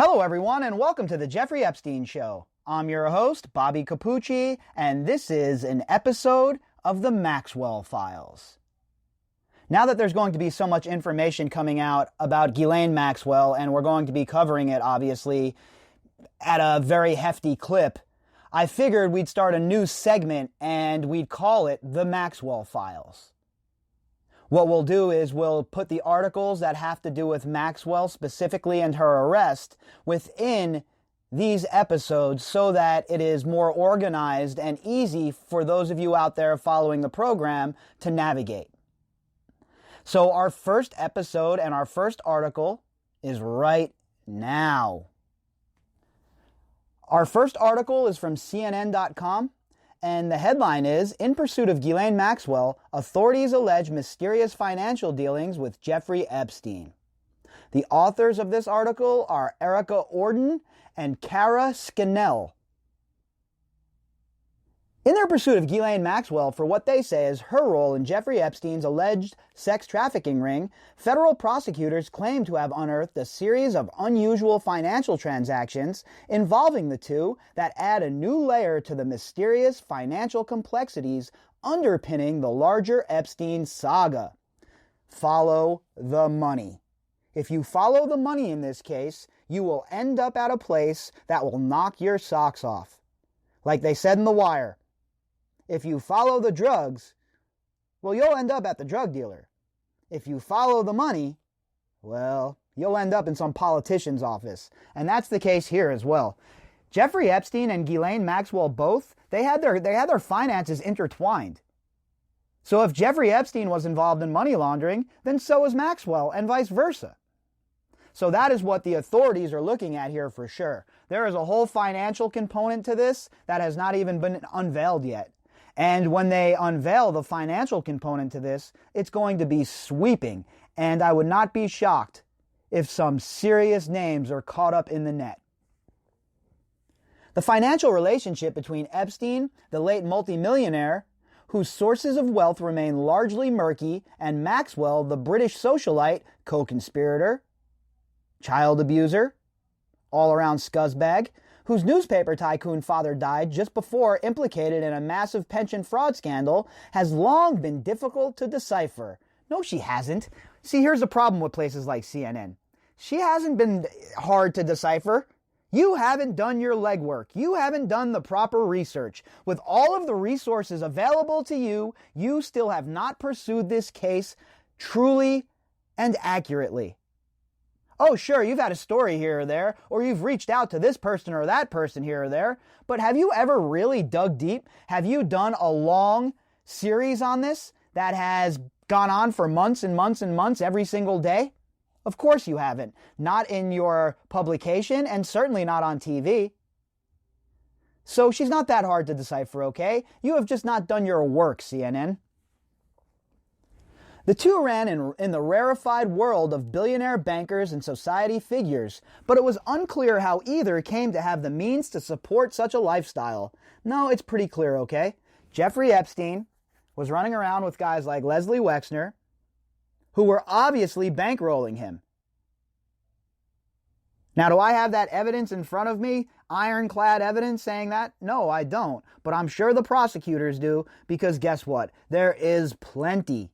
Hello, everyone, and welcome to the Jeffrey Epstein Show. I'm your host, Bobbycapucci, and this is an episode of the Maxwell Files. Now that there's going to be so much information coming out about Ghislaine Maxwell, and we're going to be covering it, obviously, at a very hefty clip, I figured we'd start a new segment and we'd call it the Maxwell Files. What we'll do is we'll put the articles that have to do with Maxwell specifically and her arrest within these episodes so that it is more organized and easy for those of you out there following the program to navigate. So our first episode and our first article is right now. Our first article is from CNN.com. And the headline is, In Pursuit of Ghislaine Maxwell, Authorities Allege Mysterious Financial Dealings with Jeffrey Epstein. The authors of this article are Erica Orden and Kara Scannell. In their pursuit of Ghislaine Maxwell for what they say is her role in Jeffrey Epstein's alleged sex trafficking ring, federal prosecutors claim to have unearthed a series of unusual financial transactions involving the two that add a new layer to the mysterious financial complexities underpinning the larger Epstein saga. Follow the money. If you follow the money in this case, you will end up at a place that will knock your socks off. Like they said in The Wire, if you follow the drugs, well, you'll end up at the drug dealer. If you follow the money, well, you'll end up in some politician's office. And that's the case here as well. Jeffrey Epstein and Ghislaine Maxwell both, they had their finances intertwined. So if Jeffrey Epstein was involved in money laundering, then so is Maxwell and vice versa. So that is what the authorities are looking at here for sure. There is a whole financial component to this that has not even been unveiled yet. And when they unveil the financial component to this, it's going to be sweeping. And I would not be shocked if some serious names are caught up in the net. The financial relationship between Epstein, the late multimillionaire, whose sources of wealth remain largely murky, and Maxwell, the British socialite, co-conspirator, child abuser, all-around scuzzbag, whose newspaper tycoon father died just before implicated in a massive pension fraud scandal, has long been difficult to decipher. No, she hasn't. See, here's the problem with places like CNN. She hasn't been hard to decipher. You haven't done your legwork. You haven't done the proper research. With all of the resources available to you, you still have not pursued this case truly and accurately. Oh, sure, you've had a story here or there, or you've reached out to this person or that person here or there, but have you ever really dug deep? Have you done a long series on this that has gone on for months and months and months every single day? Of course you haven't. Not in your publication, and certainly not on TV. So she's not that hard to decipher, okay? You have just not done your work, CNN. The two ran in the rarefied world of billionaire bankers and society figures, but it was unclear how either came to have the means to support such a lifestyle. No, it's pretty clear, okay? Jeffrey Epstein was running around with guys like Leslie Wexner, who were obviously bankrolling him. Now, do I have that evidence in front of me? Ironclad evidence saying that? No, I don't. But I'm sure the prosecutors do, because guess what? There is plenty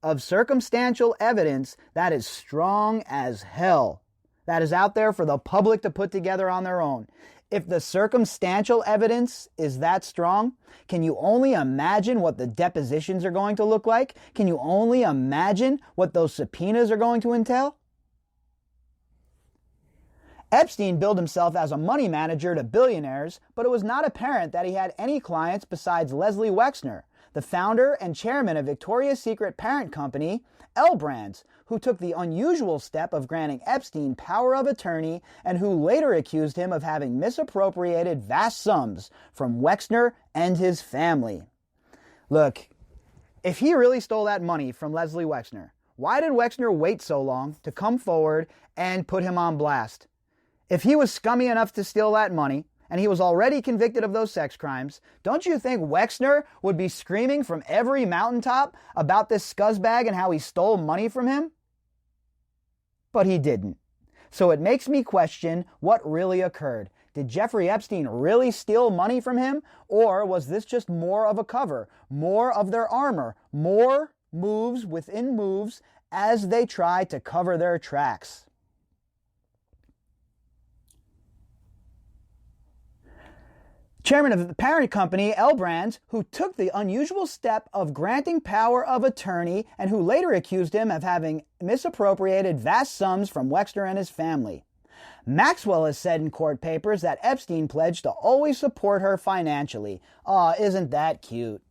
of circumstantial evidence that is strong as hell, that is out there for the public to put together on their own. If the circumstantial evidence is that strong, can you only imagine what the depositions are going to look like? Can you only imagine what those subpoenas are going to entail? Epstein billed himself as a money manager to billionaires, but it was not apparent that he had any clients besides Leslie Wexner, the founder and chairman of Victoria's Secret parent company, L Brands, who took the unusual step of granting Epstein power of attorney and who later accused him of having misappropriated vast sums from Wexner and his family. Look, if he really stole that money from Leslie Wexner, why did Wexner wait so long to come forward and put him on blast? If he was scummy enough to steal that money, and he was already convicted of those sex crimes, don't you think Wexner would be screaming from every mountaintop about this scuzzbag and how he stole money from him? But he didn't. So it makes me question what really occurred. Did Jeffrey Epstein really steal money from him? Or was this just more of a cover, more of their armor, more moves within moves as they try to cover their tracks? Chairman of the parent company, L Brands, who took the unusual step of granting power of attorney and who later accused him of having misappropriated vast sums from Wexner and his family. Maxwell has said in court papers that Epstein pledged to always support her financially. Aw, isn't that cute?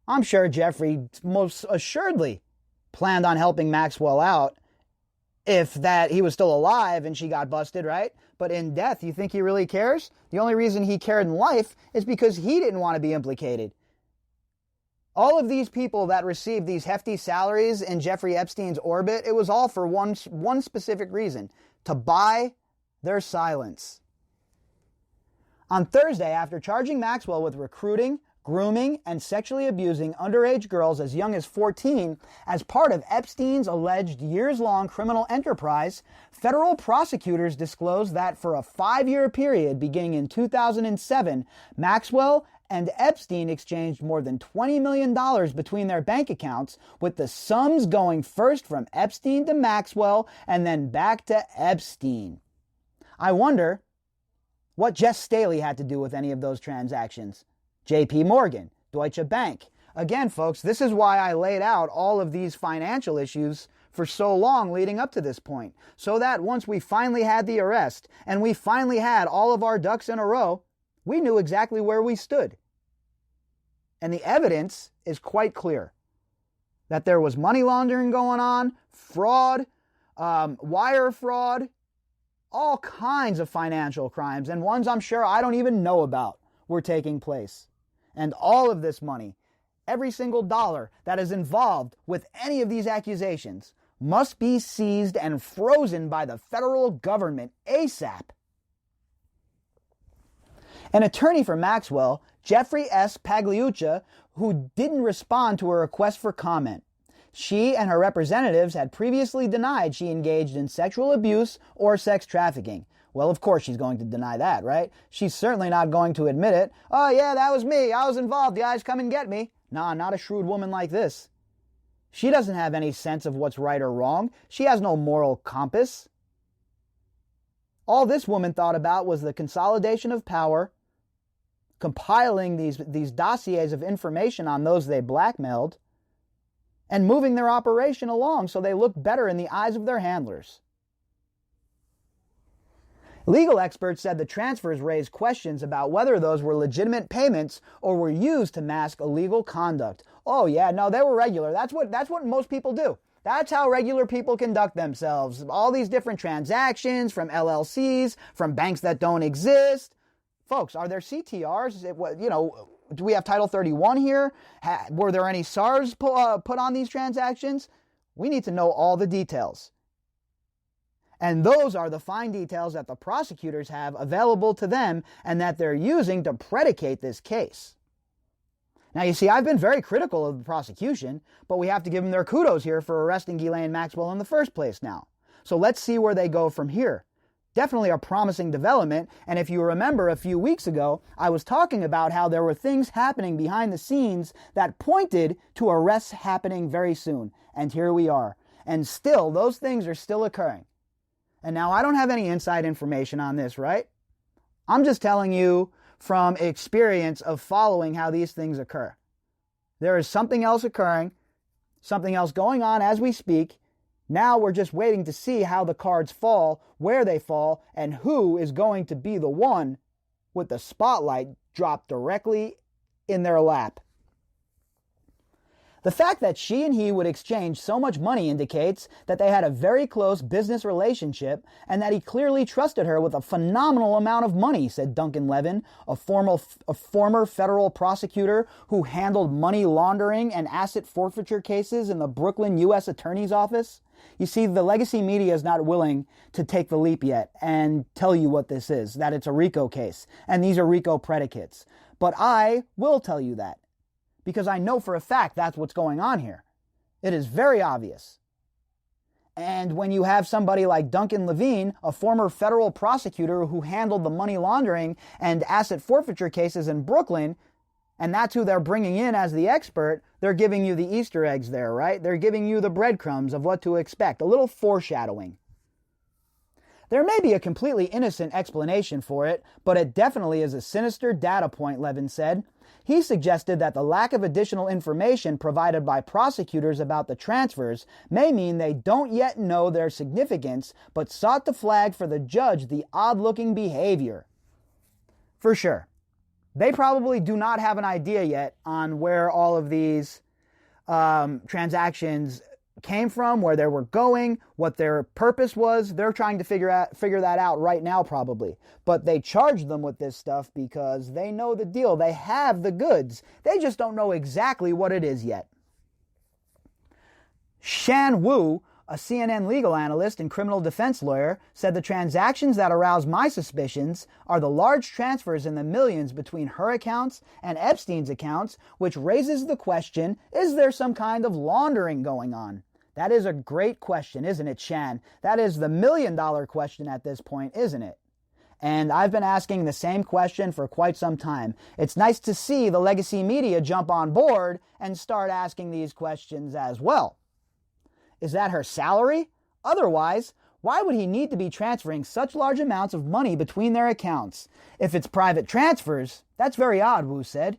I'm sure Jeffrey most assuredly planned on helping Maxwell out if that he was still alive and she got busted, right? But in death, you think he really cares? The only reason he cared in life is because he didn't want to be implicated. All of these people that received these hefty salaries in Jeffrey Epstein's orbit, it was all for one specific reason: to buy their silence. On Thursday, after charging Maxwell with recruiting, grooming, and sexually abusing underage girls as young as 14 as part of Epstein's alleged years-long criminal enterprise, federal prosecutors disclosed that for a 5-year period beginning in 2007, Maxwell and Epstein exchanged more than $20 million between their bank accounts, with the sums going first from Epstein to Maxwell and then back to Epstein. I wonder what Jess Staley had to do with any of those transactions. J.P. Morgan, Deutsche Bank. Again, folks, this is why I laid out all of these financial issues for so long leading up to this point, so that once we finally had the arrest and we finally had all of our ducks in a row, we knew exactly where we stood. And the evidence is quite clear that there was money laundering going on, fraud, wire fraud, all kinds of financial crimes, and ones I'm sure I don't even know about, were taking place. And all of this money, every single dollar that is involved with any of these accusations, must be seized and frozen by the federal government ASAP. An attorney for Maxwell, Jeffrey S. Pagliuca, who didn't respond to a request for comment. She and her representatives had previously denied she engaged in sexual abuse or sex trafficking. Well, of course she's going to deny that, right? She's certainly not going to admit it. Oh, yeah, that was me. I was involved. The guys come and get me. Nah, not a shrewd woman like this. She doesn't have any sense of what's right or wrong. She has no moral compass. All this woman thought about was the consolidation of power, compiling these dossiers of information on those they blackmailed, and moving their operation along so they looked better in the eyes of their handlers. Legal experts said the transfers raised questions about whether those were legitimate payments or were used to mask illegal conduct. Oh yeah, no, they were regular. That's what most people do. That's how regular people conduct themselves. All these different transactions from LLCs, from banks that don't exist. Folks, are there CTRs? Do we have Title 31 here? Were there any SARs put on these transactions? We need to know all the details. And those are the fine details that the prosecutors have available to them and that they're using to predicate this case. Now, you see, I've been very critical of the prosecution, but we have to give them their kudos here for arresting Ghislaine Maxwell in the first place now. So let's see where they go from here. Definitely a promising development, and if you remember a few weeks ago, I was talking about how there were things happening behind the scenes that pointed to arrests happening very soon. And here we are. And still, those things are still occurring. And now I don't have any inside information on this, right? I'm just telling you from experience of following how these things occur. There is something else occurring, something else going on as we speak. Now we're just waiting to see how the cards fall, where they fall, and who is going to be the one with the spotlight dropped directly in their lap. The fact that she and he would exchange so much money indicates that they had a very close business relationship and that he clearly trusted her with a phenomenal amount of money, said Duncan Levin, a former federal prosecutor who handled money laundering and asset forfeiture cases in the Brooklyn U.S. Attorney's Office. You see, the legacy media is not willing to take the leap yet and tell you what this is, that it's a RICO case, and these are RICO predicates. But I will tell you that, because I know for a fact that's what's going on here. It is very obvious. And when you have somebody like Duncan Levine, a former federal prosecutor who handled the money laundering and asset forfeiture cases in Brooklyn, and that's who they're bringing in as the expert, they're giving you the Easter eggs there, right? They're giving you the breadcrumbs of what to expect, a little foreshadowing. There may be a completely innocent explanation for it, but it definitely is a sinister data point, Levin said. He suggested that the lack of additional information provided by prosecutors about the transfers may mean they don't yet know their significance, but sought to flag for the judge the odd-looking behavior. For sure. They probably do not have an idea yet on where all of these transactions came from, where they were going, what their purpose was. They're trying to figure that out right now probably. But they charged them with this stuff because they know the deal. They have the goods. They just don't know exactly what it is yet. Shan Wu, a CNN legal analyst and criminal defense lawyer, said the transactions that arouse my suspicions are the large transfers in the millions between her accounts and Epstein's accounts, which raises the question, is there some kind of laundering going on? That is a great question, isn't it, Shan? That is the million-dollar question at this point, isn't it? And I've been asking the same question for quite some time. It's nice to see the legacy media jump on board and start asking these questions as well. Is that her salary? Otherwise, why would he need to be transferring such large amounts of money between their accounts? If it's private transfers, that's very odd, Wu said.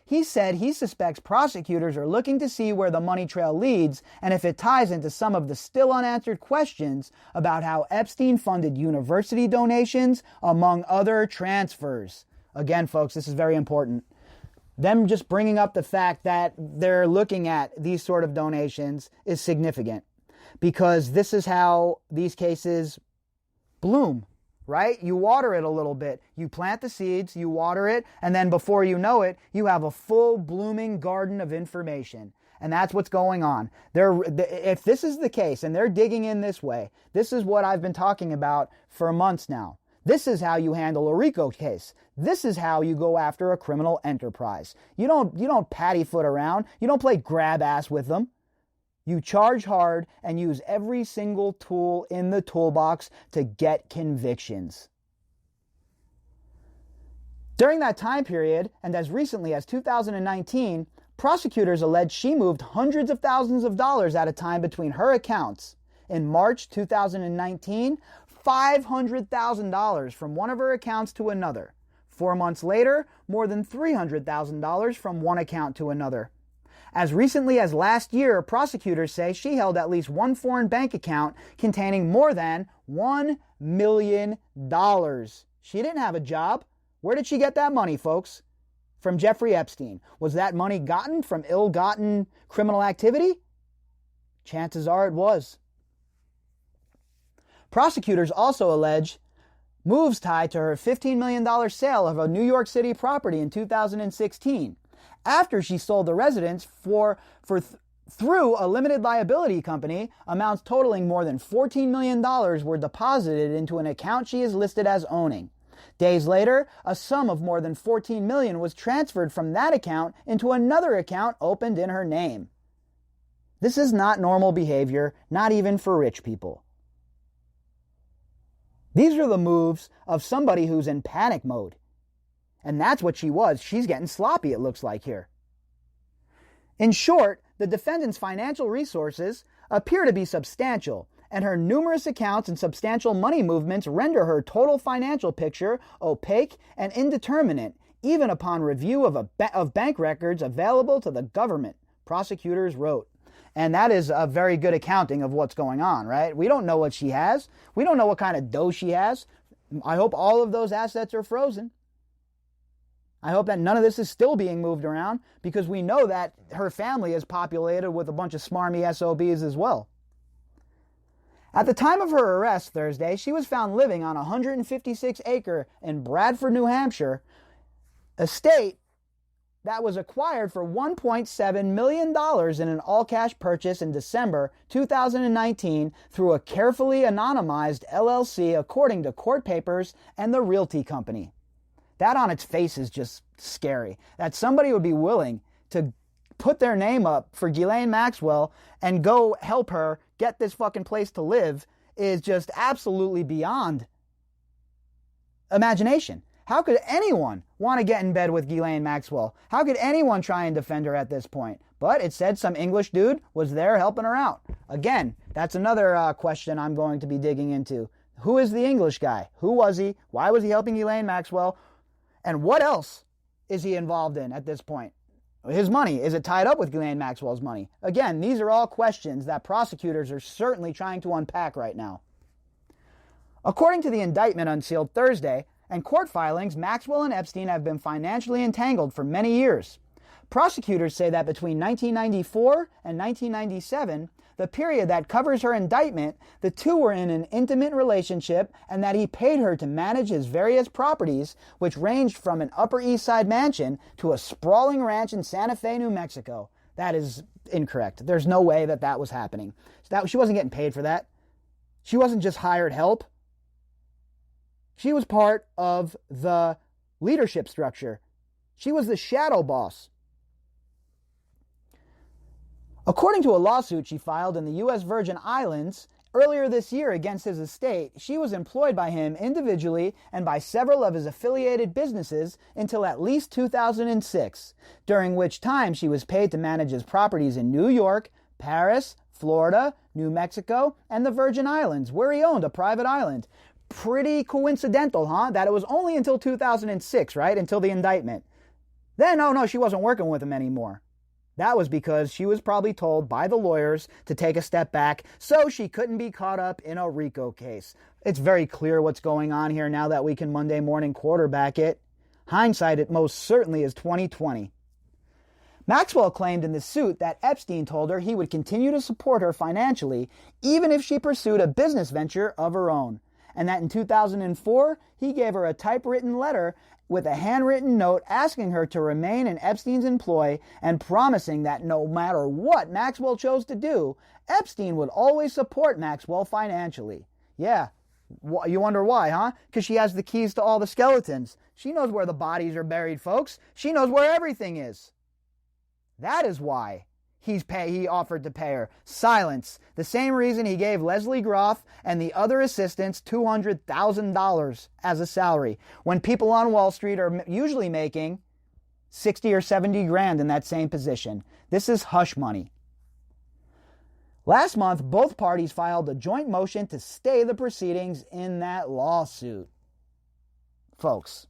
He said he suspects prosecutors are looking to see where the money trail leads and if it ties into some of the still unanswered questions about how Epstein funded university donations, among other transfers. Again, folks, this is very important. Them just bringing up the fact that they're looking at these sort of donations is significant because this is how these cases bloom. Right? You water it a little bit. You plant the seeds, you water it, and then before you know it, you have a full blooming garden of information. And that's what's going on. If this is the case, and they're digging in this way, this is what I've been talking about for months now. This is how you handle a RICO case. This is how you go after a criminal enterprise. You don't patty-foot around. You don't play grab ass with them. You charge hard and use every single tool in the toolbox to get convictions. During that time period, and as recently as 2019, prosecutors allege she moved hundreds of thousands of dollars at a time between her accounts. In March 2019, $500,000 from one of her accounts to another. 4 months later, more than $300,000 from one account to another. As recently as last year, prosecutors say she held at least one foreign bank account containing more than $1 million. She didn't have a job. Where did she get that money, folks? From Jeffrey Epstein. Was that money gotten from ill-gotten criminal activity? Chances are it was. Prosecutors also allege moves tied to her $15 million sale of a New York City property in 2016. After she sold the residence through a limited liability company, amounts totaling more than $14 million were deposited into an account she is listed as owning. Days later, a sum of more than $14 million was transferred from that account into another account opened in her name. This is not normal behavior, not even for rich people. These are the moves of somebody who's in panic mode. And that's what she was. She's getting sloppy, it looks like here. In short, the defendant's financial resources appear to be substantial, and her numerous accounts and substantial money movements render her total financial picture opaque and indeterminate, even upon review of bank records available to the government, prosecutors wrote. And that is a very good accounting of what's going on, right? We don't know what she has. We don't know what kind of dough she has. I hope all of those assets are frozen. I hope that none of this is still being moved around because we know that her family is populated with a bunch of smarmy SOBs as well. At the time of her arrest Thursday, she was found living on a 156-acre in Bradford, New Hampshire, estate that was acquired for $1.7 million in an all-cash purchase in December 2019 through a carefully anonymized LLC according to court papers and the realty company. That on its face is just scary. That somebody would be willing to put their name up for Ghislaine Maxwell and go help her get this fucking place to live is just absolutely beyond imagination. How could anyone want to get in bed with Ghislaine Maxwell? How could anyone try and defend her at this point? But it said some English dude was there helping her out. Again, that's another question I'm going to be digging into. Who is the English guy? Who was he? Why was he helping Ghislaine Maxwell? And what else is he involved in at this point? His money, is it tied up with Ghislaine Maxwell's money? Again, these are all questions that prosecutors are certainly trying to unpack right now. According to the indictment unsealed Thursday and court filings, Maxwell and Epstein have been financially entangled for many years. Prosecutors say that between 1994 and 1997, the period that covers her indictment, the two were in an intimate relationship and that he paid her to manage his various properties, which ranged from an Upper East Side mansion to a sprawling ranch in Santa Fe, New Mexico. That is incorrect. There's no way that that was happening. She wasn't getting paid for that. She wasn't just hired help. She was part of the leadership structure. She was the shadow boss. According to a lawsuit she filed in the U.S. Virgin Islands earlier this year against his estate, she was employed by him individually and by several of his affiliated businesses until at least 2006, during which time she was paid to manage his properties in New York, Paris, Florida, New Mexico, and the Virgin Islands, where he owned a private island. Pretty coincidental, huh? That it was only until 2006, right? Until the indictment. Then, oh no, she wasn't working with him anymore. That was because she was probably told by the lawyers to take a step back so she couldn't be caught up in a RICO case. It's very clear what's going on here now that we can Monday morning quarterback it. Hindsight, it most certainly is 2020. Maxwell claimed in the suit that Epstein told her he would continue to support her financially even if she pursued a business venture of her own, and that in 2004 he gave her a typewritten letter with a handwritten note asking her to remain in Epstein's employ and promising that no matter what Maxwell chose to do, Epstein would always support Maxwell financially. Yeah, you wonder why, huh? Because she has the keys to all the skeletons. She knows where the bodies are buried, folks. She knows where everything is. That is why he offered to pay her. Silence. The same reason he gave Leslie Groff and the other assistants $200,000 as a salary, when people on Wall Street are usually making 60 or 70 grand in that same position. This is hush money. Last month, both parties filed a joint motion to stay the proceedings in that lawsuit. Folks,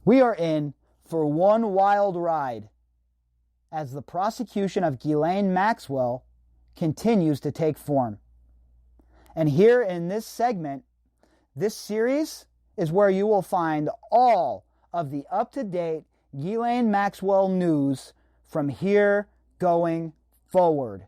we are in for one wild ride as the prosecution of Ghislaine Maxwell continues to take form. And here in this segment, this series is where you will find all of the up-to-date Ghislaine Maxwell news from here going forward.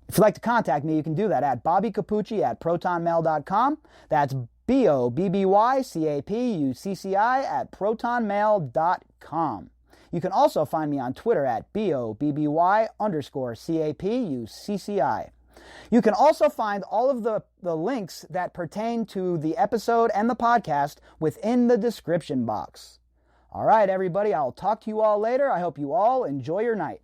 If you'd like to contact me, you can do that at Bobbycapucci@protonmail.com. That's BOBBYCAPUCCI@protonmail.com. You can also find me on Twitter at BOBBY_CAPUCCI. You can also find all of the links that pertain to the episode and the podcast within the description box. All right, everybody, I'll talk to you all later. I hope you all enjoy your night.